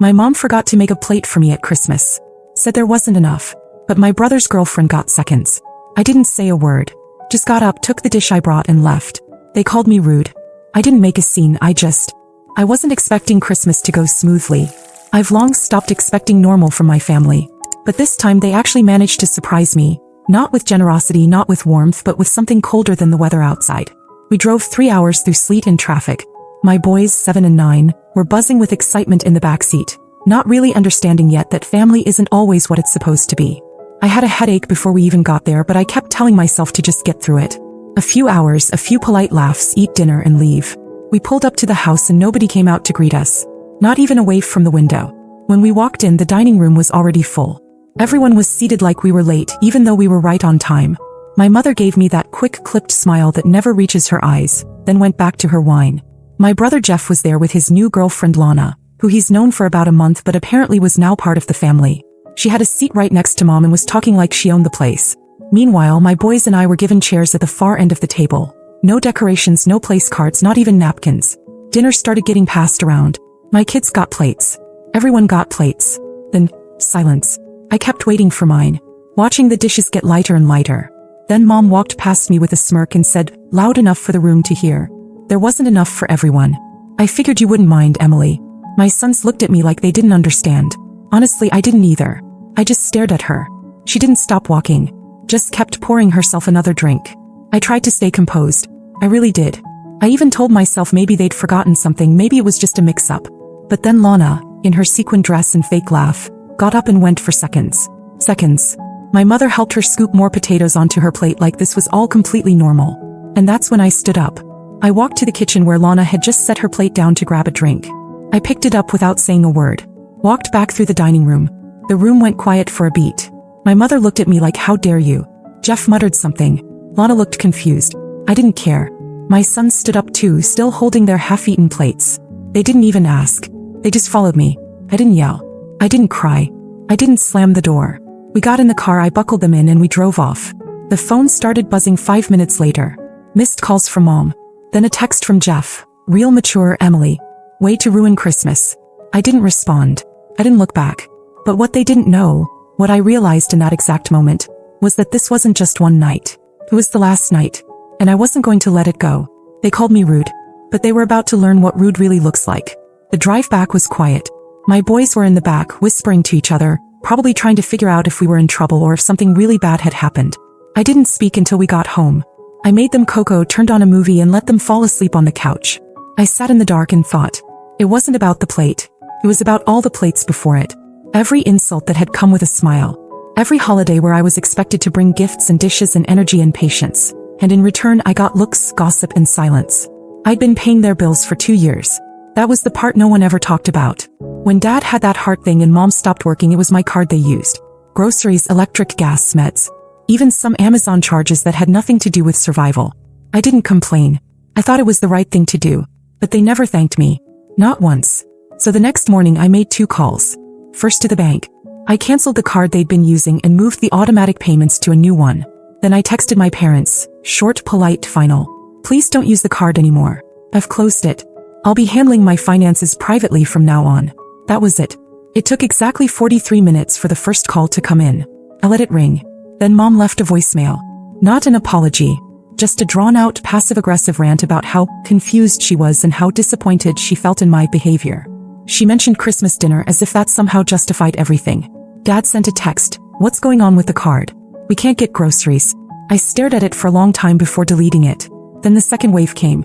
My mom forgot to make a plate for me at Christmas. Said there wasn't enough. But my brother's girlfriend got seconds. I didn't say a word. Just got up, took the dish I brought and left. They called me rude. I didn't make a scene, I wasn't expecting Christmas to go smoothly. I've long stopped expecting normal from my family. But this time they actually managed to surprise me. Not with generosity, not with warmth, but with something colder than the weather outside. We drove 3 hours through sleet and traffic. My boys, 7 and 9, were buzzing with excitement in the back seat, not really understanding yet that family isn't always what it's supposed to be. I had a headache before we even got there, but I kept telling myself to just get through it. A few hours, a few polite laughs, eat dinner and leave. We pulled up to the house and nobody came out to greet us. Not even a wave from the window. When we walked in, the dining room was already full. Everyone was seated like we were late, even though we were right on time. My mother gave me that quick, clipped smile that never reaches her eyes, then went back to her wine. My brother Jeff was there with his new girlfriend Lana, who he's known for about a month but apparently was now part of the family. She had a seat right next to Mom and was talking like she owned the place. Meanwhile, my boys and I were given chairs at the far end of the table. No decorations, no place cards, not even napkins. Dinner started getting passed around. My kids got plates. Everyone got plates. Then, silence. I kept waiting for mine, watching the dishes get lighter and lighter. Then Mom walked past me with a smirk and said, loud enough for the room to hear, there wasn't enough for everyone. I figured you wouldn't mind, Emily. My sons looked at me like they didn't understand. Honestly, I didn't either. I just stared at her. She didn't stop walking, just kept pouring herself another drink. I tried to stay composed. I really did. I even told myself maybe they'd forgotten something, maybe it was just a mix-up. But then Lana, in her sequin dress and fake laugh, got up and went for seconds. Seconds. My mother helped her scoop more potatoes onto her plate like this was all completely normal. And that's when I stood up. I walked to the kitchen where Lana had just set her plate down to grab a drink. I picked it up without saying a word. Walked back through the dining room. The room went quiet for a beat. My mother looked at me like, how dare you? Jeff muttered something. Lana looked confused. I didn't care. My sons stood up too, still holding their half-eaten plates. They didn't even ask. They just followed me. I didn't yell. I didn't cry. I didn't slam the door. We got in the car, I buckled them in and we drove off. The phone started buzzing 5 minutes later. Missed calls from Mom. Then a text from Jeff. Real mature, Emily. Way to ruin Christmas. I didn't respond. I didn't look back. But what they didn't know, what I realized in that exact moment, was that this wasn't just one night. It was the last night. And I wasn't going to let it go. They called me rude. But they were about to learn what rude really looks like. The drive back was quiet. My boys were in the back, whispering to each other, probably trying to figure out if we were in trouble or if something really bad had happened. I didn't speak until we got home. I made them cocoa, turned on a movie and let them fall asleep on the couch. I sat in the dark and thought. It wasn't about the plate. It was about all the plates before it. Every insult that had come with a smile. Every holiday where I was expected to bring gifts and dishes and energy and patience. And in return I got looks, gossip and silence. I'd been paying their bills for 2 years. That was the part no one ever talked about. When Dad had that heart thing and Mom stopped working, it was my card they used. Groceries, electric, gas, meds. Even some Amazon charges that had nothing to do with survival. I didn't complain. I thought it was the right thing to do. But they never thanked me. Not once. So the next morning I made 2 calls. First to the bank. I canceled the card they'd been using and moved the automatic payments to a new one. Then I texted my parents. Short, polite, final. Please don't use the card anymore. I've closed it. I'll be handling my finances privately from now on. That was it. It took exactly 43 minutes for the first call to come in. I let it ring. Then Mom left a voicemail. Not an apology. Just a drawn-out passive-aggressive rant about how confused she was and how disappointed she felt in my behavior. She mentioned Christmas dinner as if that somehow justified everything. Dad sent a text. What's going on with the card? We can't get groceries. I stared at it for a long time before deleting it. Then the second wave came.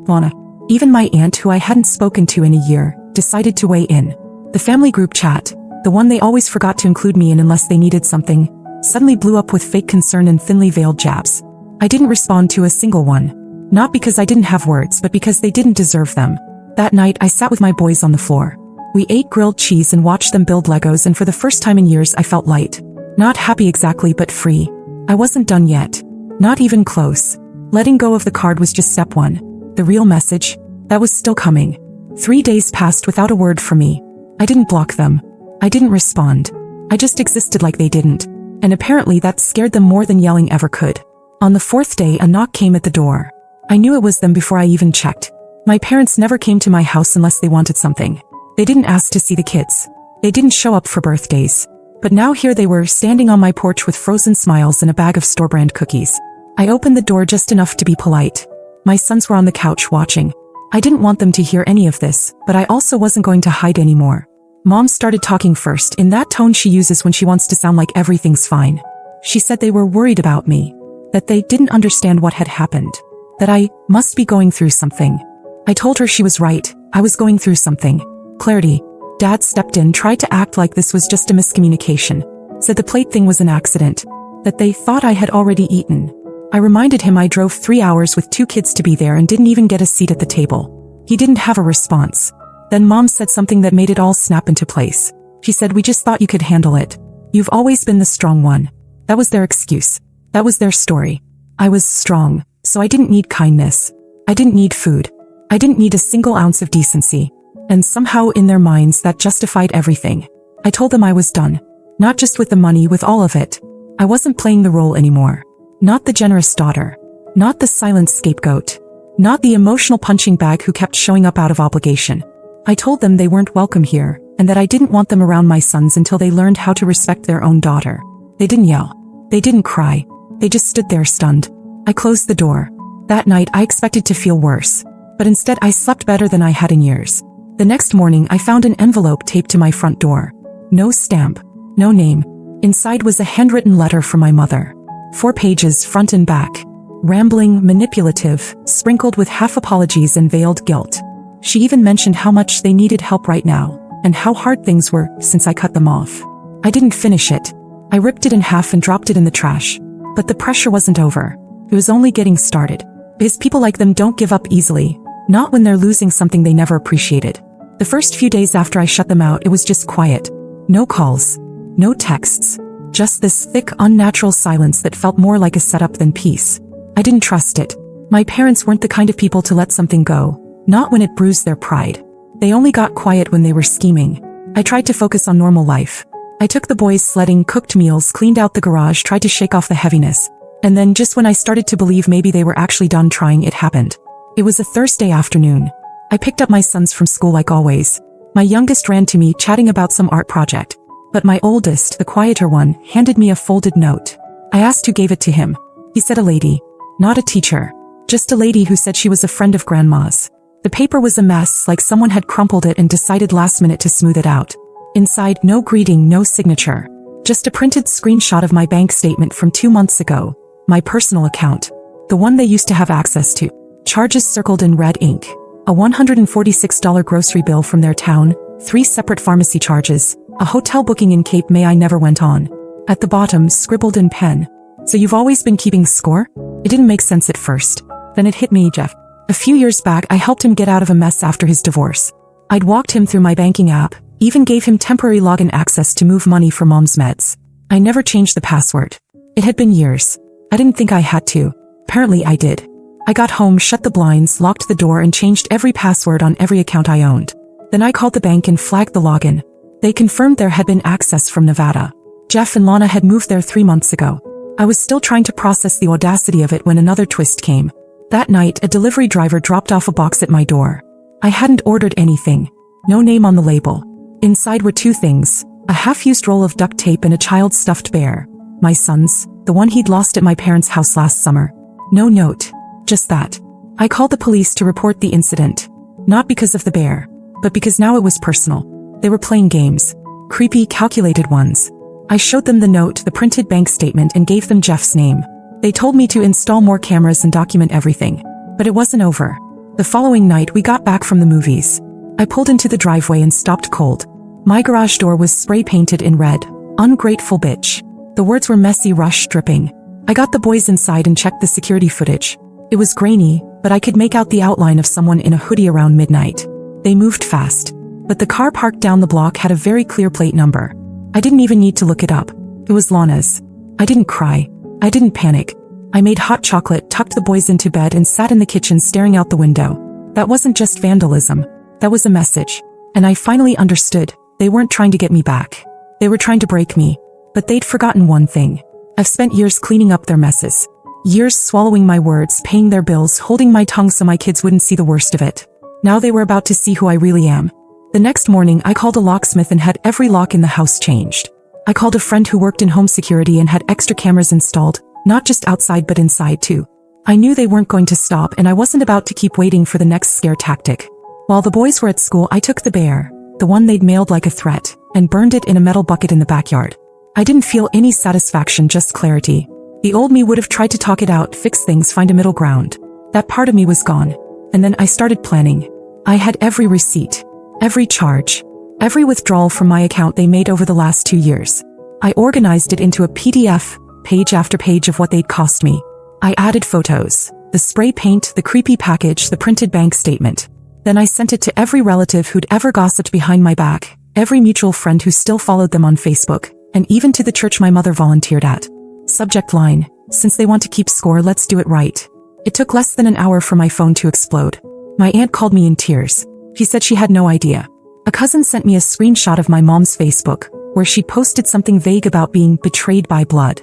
Lana. Even my aunt, who I hadn't spoken to in a year, decided to weigh in. The family group chat, the one they always forgot to include me in unless they needed something, suddenly blew up with fake concern and thinly veiled jabs. I didn't respond to a single one. Not because I didn't have words, but because they didn't deserve them. That night I sat with my boys on the floor. We ate grilled cheese and watched them build Legos, and for the first time in years I felt light. Not happy exactly, but free. I wasn't done yet. Not even close. Letting go of the card was just step 1. The real message, that was still coming. 3 days passed without a word from me. I didn't block them. I didn't respond. I just existed like they didn't. And apparently that scared them more than yelling ever could. On the 4th day, a knock came at the door. I knew it was them before I even checked. My parents never came to my house unless they wanted something. They didn't ask to see the kids. They didn't show up for birthdays. But now here they were, standing on my porch with frozen smiles and a bag of store-brand cookies. I opened the door just enough to be polite. My sons were on the couch watching. I didn't want them to hear any of this, but I also wasn't going to hide anymore. Mom started talking first, in that tone she uses when she wants to sound like everything's fine. She said they were worried about me, that they didn't understand what had happened, that I must be going through something. I told her she was right, I was going through something. Clarity. Dad stepped in, tried to act like this was just a miscommunication, said the plate thing was an accident, that they thought I had already eaten. I reminded him I drove 3 hours with 2 kids to be there and didn't even get a seat at the table. He didn't have a response. Then Mom said something that made it all snap into place. She said, "We just thought you could handle it. You've always been the strong one." That was their excuse. That was their story. I was strong, so I didn't need kindness. I didn't need food. I didn't need a single ounce of decency. And somehow in their minds that justified everything. I told them I was done. Not just with the money, with all of it. I wasn't playing the role anymore. Not the generous daughter. Not the silent scapegoat. Not the emotional punching bag who kept showing up out of obligation. I told them they weren't welcome here, and that I didn't want them around my sons until they learned how to respect their own daughter. They didn't yell. They didn't cry. They just stood there stunned. I closed the door. That night I expected to feel worse, but instead I slept better than I had in years. The next morning I found an envelope taped to my front door. No stamp. No name. Inside was a handwritten letter from my mother. 4 pages, front and back. Rambling, manipulative, sprinkled with half apologies and veiled guilt. She even mentioned how much they needed help right now, and how hard things were since I cut them off. I didn't finish it. I ripped it in half and dropped it in the trash. But the pressure wasn't over. It was only getting started. Because people like them don't give up easily. Not when they're losing something they never appreciated. The first few days after I shut them out, it was just quiet. No calls. No texts. Just this thick, unnatural silence that felt more like a setup than peace. I didn't trust it. My parents weren't the kind of people to let something go. Not when it bruised their pride. They only got quiet when they were scheming. I tried to focus on normal life. I took the boys sledding, cooked meals, cleaned out the garage, tried to shake off the heaviness. And then just when I started to believe maybe they were actually done trying, it happened. It was a Thursday afternoon. I picked up my sons from school like always. My youngest ran to me, chatting about some art project. But my oldest, the quieter one, handed me a folded note. I asked who gave it to him. He said a lady. Not a teacher. Just a lady who said she was a friend of Grandma's. The paper was a mess, like someone had crumpled it and decided last minute to smooth it out. Inside, no greeting, no signature. Just a printed screenshot of my bank statement from 2 months ago. My personal account. The one they used to have access to. Charges circled in red ink. A $146 grocery bill from their town, 3 separate pharmacy charges, a hotel booking in Cape May I never went on. At the bottom, scribbled in pen. "So you've always been keeping score?" It didn't make sense at first. Then it hit me, Jeff. A few years back, I helped him get out of a mess after his divorce. I'd walked him through my banking app, even gave him temporary login access to move money for Mom's meds. I never changed the password. It had been years. I didn't think I had to. Apparently I did. I got home, shut the blinds, locked the door, and changed every password on every account I owned. Then I called the bank and flagged the login. They confirmed there had been access from Nevada. Jeff and Lana had moved there 3 months ago. I was still trying to process the audacity of it when another twist came. That night, a delivery driver dropped off a box at my door. I hadn't ordered anything. No name on the label. Inside were 2 things. A half-used roll of duct tape and a child's stuffed bear. My son's, the one he'd lost at my parents' house last summer. No note. Just that. I called the police to report the incident. Not because of the bear, but because now it was personal. They were playing games. Creepy, calculated ones. I showed them the note, the printed bank statement, and gave them Jeff's name. They told me to install more cameras and document everything. But it wasn't over. The following night, we got back from the movies. I pulled into the driveway and stopped cold. My garage door was spray painted in red. Ungrateful bitch. The words were messy, rush, dripping. I got the boys inside and checked the security footage. It was grainy, but I could make out the outline of someone in a hoodie around midnight. They moved fast. But the car parked down the block had a very clear plate number. I didn't even need to look it up. It was Lana's. I didn't cry. I didn't panic. I made hot chocolate, tucked the boys into bed, and sat in the kitchen staring out the window. That wasn't just vandalism. That was a message. And I finally understood. They weren't trying to get me back. They were trying to break me. But they'd forgotten one thing. I've spent years cleaning up their messes. Years swallowing my words, paying their bills, holding my tongue so my kids wouldn't see the worst of it. Now they were about to see who I really am. The next morning, I called a locksmith and had every lock in the house changed. I called a friend who worked in home security and had extra cameras installed, not just outside but inside too. I knew they weren't going to stop and I wasn't about to keep waiting for the next scare tactic. While the boys were at school, I took the bear, the one they'd mailed like a threat, and burned it in a metal bucket in the backyard. I didn't feel any satisfaction, just clarity. The old me would have tried to talk it out, fix things, find a middle ground. That part of me was gone. And then I started planning. I had every receipt, every charge, every withdrawal from my account they made over the last 2 years. I organized it into a PDF, page after page of what they'd cost me. I added photos, the spray paint, the creepy package, the printed bank statement. Then I sent it to every relative who'd ever gossiped behind my back, every mutual friend who still followed them on Facebook, and even to the church my mother volunteered at. Subject line: since they want to keep score, let's do it right. It took less than an hour for my phone to explode. My aunt called me in tears. She said she had no idea. A cousin sent me a screenshot of my mom's Facebook, where she posted something vague about being betrayed by blood.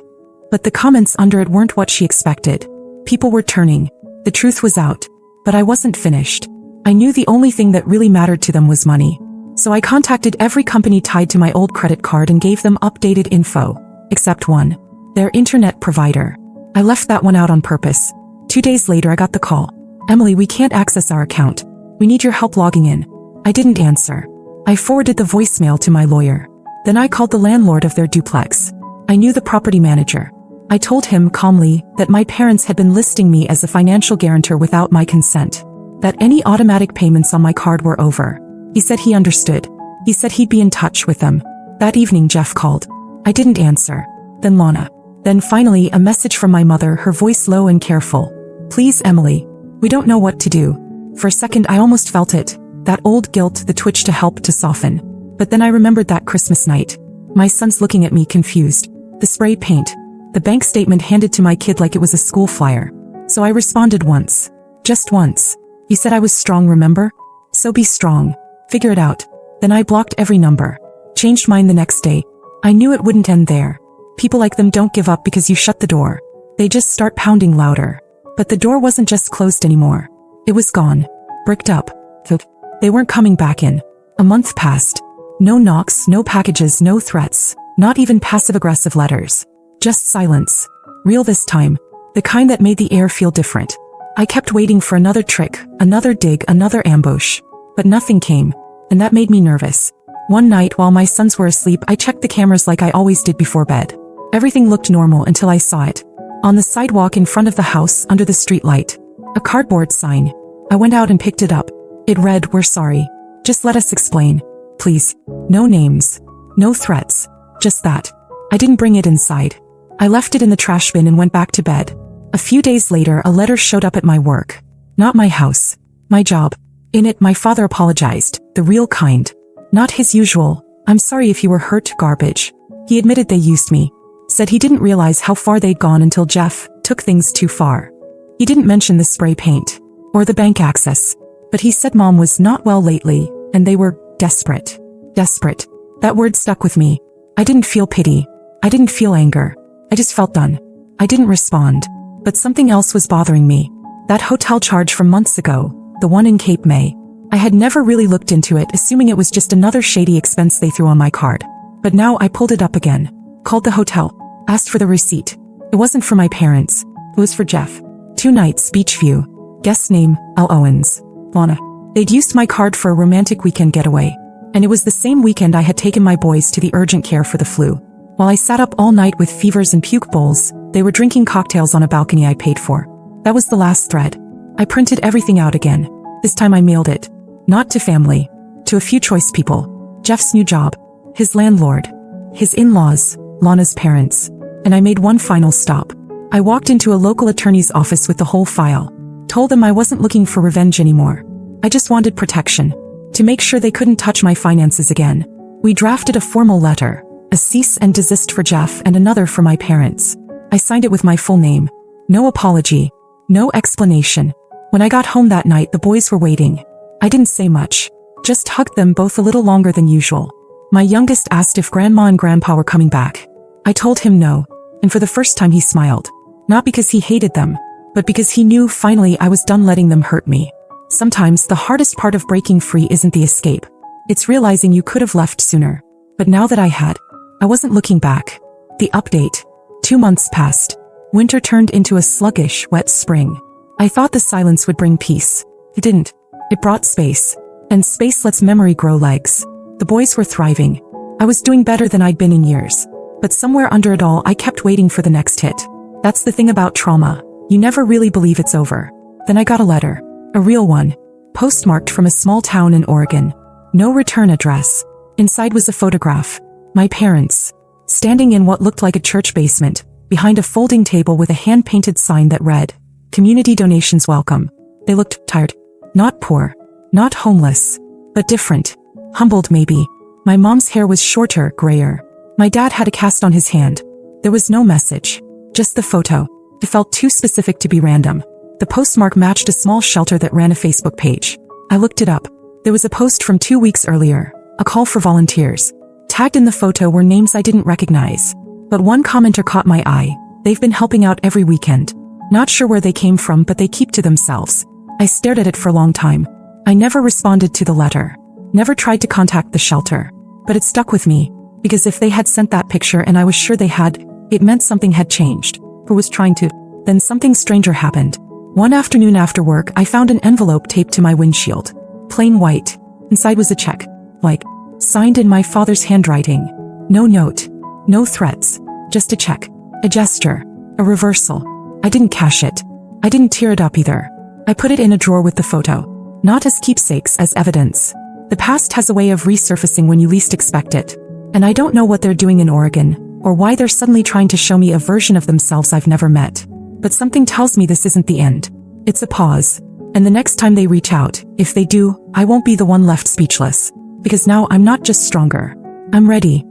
But the comments under it weren't what she expected. People were turning. The truth was out. But I wasn't finished. I knew the only thing that really mattered to them was money. So I contacted every company tied to my old credit card and gave them updated info. Except one. Their internet provider. I left that one out on purpose. 2 days later I got the call. Emily, we can't access our account. We need your help logging in. I didn't answer. I forwarded the voicemail to my lawyer. Then I called the landlord of their duplex. I knew the property manager. I told him calmly that my parents had been listing me as a financial guarantor without my consent. That any automatic payments on my card were over. He said he understood. He said he'd be in touch with them. That evening Jeff called. I didn't answer. Then Lana. Then finally a message from my mother, her voice low and careful. Please, Emily. We don't know what to do. For a second I almost felt it. That old guilt, the twitch to help to soften. But then I remembered that Christmas night. My son's looking at me confused. The spray paint. The bank statement handed to my kid like it was a school flyer. So I responded once. Just once. He said I was strong, remember? So be strong. Figure it out. Then I blocked every number. Changed mine the next day. I knew it wouldn't end there. People like them don't give up because you shut the door. They just start pounding louder. But the door wasn't just closed anymore. It was gone. Bricked up. They weren't coming back in. A month passed. No knocks, no packages, no threats. Not even passive-aggressive letters. Just silence. Real this time. The kind that made the air feel different. I kept waiting for another trick, another dig, another ambush. But nothing came. And that made me nervous. One night while my sons were asleep, I checked the cameras like I always did before bed. Everything looked normal until I saw it. On the sidewalk in front of the house, under the streetlight. A cardboard sign. I went out and picked it up. It read, "We're sorry. Just let us explain. Please." No names. No threats. Just that. I didn't bring it inside. I left it in the trash bin and went back to bed. A few days later, a letter showed up at my work. Not my house. My job. In it, my father apologized, the real kind. Not his usual, "I'm sorry if you were hurt" garbage. He admitted they used me. Said he didn't realize how far they'd gone until Jeff took things too far. He didn't mention the spray paint. Or the bank access. But he said Mom was not well lately, and they were desperate. Desperate. That word stuck with me. I didn't feel pity. I didn't feel anger. I just felt done. I didn't respond. But something else was bothering me. That hotel charge from months ago, the one in Cape May. I had never really looked into it, assuming it was just another shady expense they threw on my card. But now I pulled it up again. Called the hotel. Asked for the receipt. It wasn't for my parents. It was for Jeff. 2 nights, Beachview. Guest name, L. Owens. Lana. They'd used my card for a romantic weekend getaway. And it was the same weekend I had taken my boys to the urgent care for the flu. While I sat up all night with fevers and puke bowls, they were drinking cocktails on a balcony I paid for. That was the last thread. I printed everything out again. This time I mailed it. Not to family. To a few choice people. Jeff's new job. His landlord. His in-laws. Lana's parents. And I made one final stop. I walked into a local attorney's office with the whole file. Told them I wasn't looking for revenge anymore. I just wanted protection. To make sure they couldn't touch my finances again. We drafted a formal letter. A cease and desist for Jeff and another for my parents. I signed it with my full name. No apology. No explanation. When I got home that night, the boys were waiting. I didn't say much. Just hugged them both a little longer than usual. My youngest asked if Grandma and Grandpa were coming back. I told him no. And for the first time he smiled. Not because he hated them, but because he knew finally I was done letting them hurt me. Sometimes the hardest part of breaking free isn't the escape. It's realizing you could have left sooner. But now that I had, I wasn't looking back. The update. 2 months passed. Winter turned into a sluggish, wet spring. I thought the silence would bring peace. It didn't. It brought space. And space lets memory grow legs. The boys were thriving. I was doing better than I'd been in years. But somewhere under it all, I kept waiting for the next hit. That's the thing about trauma. You never really believe it's over. Then I got a letter. A real one. Postmarked from a small town in Oregon. No return address. Inside was a photograph. My parents. Standing in what looked like a church basement, behind a folding table with a hand-painted sign that read, "Community donations welcome." They looked tired. Not poor. Not homeless. But different. Humbled maybe. My mom's hair was shorter, grayer. My dad had a cast on his hand. There was no message. Just the photo. It felt too specific to be random. The postmark matched a small shelter that ran a Facebook page. I looked it up. There was a post from 2 weeks earlier. A call for volunteers. Tagged in the photo were names I didn't recognize. But one commenter caught my eye. They've been helping out every weekend. Not sure where they came from, but they keep to themselves. I stared at it for a long time. I never responded to the letter. Never tried to contact the shelter. But it stuck with me. Because if they had sent that picture and I was sure they had, it meant something had changed. Who was trying to? Then something stranger happened. One afternoon after work, I found an envelope taped to my windshield. Plain white. Inside was a check. Like, signed in my father's handwriting. No note. No threats. Just a check. A gesture. A reversal. I didn't cash it. I didn't tear it up either. I put it in a drawer with the photo. Not as keepsakes, as evidence. The past has a way of resurfacing when you least expect it. And I don't know what they're doing in Oregon, or why they're suddenly trying to show me a version of themselves I've never met. But something tells me this isn't the end. It's a pause. And the next time they reach out, if they do, I won't be the one left speechless. Because now I'm not just stronger. I'm ready.